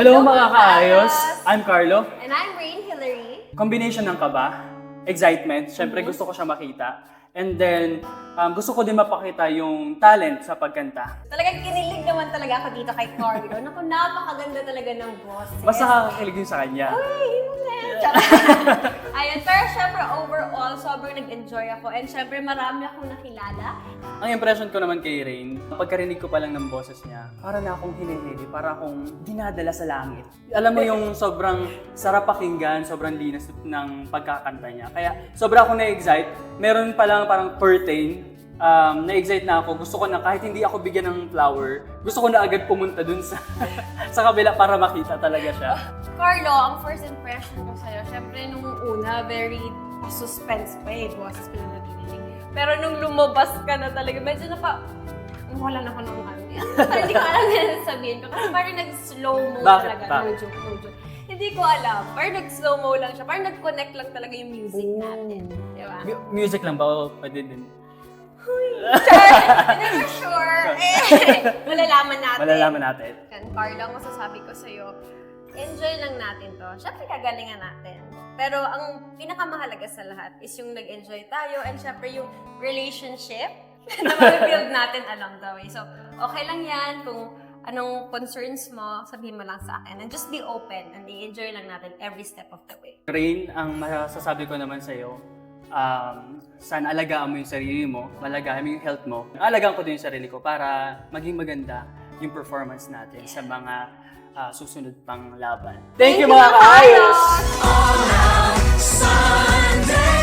Hello mga kaayos! I'm Carlo. And I'm Rain Hillary. Combination ng kaba, excitement, syempre gusto ko siya makita. And then, gusto ko din mapakita yung talent sa pagkanta. Talagang kinilig naman talaga ako dito kay Carlo. Naku, napakaganda talaga ng boses. Mas nakakakilig yun sa kanya. Ay, ayun, pero syempre overall, sobrang nag-enjoy ako. And syempre marami akong nakilala. Ang impression ko naman kay Rain, pagkarinig ko pa lang ng boses niya, para na akong hinihili, para akong dinadala sa langit. Alam mo yung sobrang sarap pakinggan, sobrang linas ng pagkakanta niya. Kaya sobra akong na-excite. Meron pa lang parang curtain, na-excite na ako. Gusto ko na kahit hindi ako bigyan ng flower, gusto ko na agad pumunta dun sa sa kabila para makita talaga siya. Carlo, ang first impression ko sa'yo, syempre nung una, very suspense pa eh. Boses ko na narinig. Pero nung lumabas ka na talaga, medyo wala na ako ng ano. Parang hindi ko alam na sabihin ko. Kasi parang nag-slow-mo talaga. Bakit? No joke. Hindi ko alam. Parang nag-slow-mo lang siya. Parang nag-connect lang talaga yung music natin. Di ba? Music lang ba o pwede din? Sure! Never sure. Malalaman natin. Malalaman natin. Carlo, ang masasabi ko sa'yo, enjoy lang natin to. Siyempre, kagalingan natin. Pero ang pinakamahalaga sa lahat is yung nag-enjoy tayo and syempre yung relationship na ma-build natin along the way. So, okay lang yan. Kung anong concerns mo, sabihin mo lang sa akin. And just be open and i-enjoy lang natin every step of the way. Rain, ang masasabi ko naman sa'yo, sana alagaan mo yung sarili mo, malagahan mo yung health mo. Alagaan ko din yung sarili ko para maging maganda yung performance natin sa mga susunod pang laban. Thank you mga kaayos! Carlo! Sunday.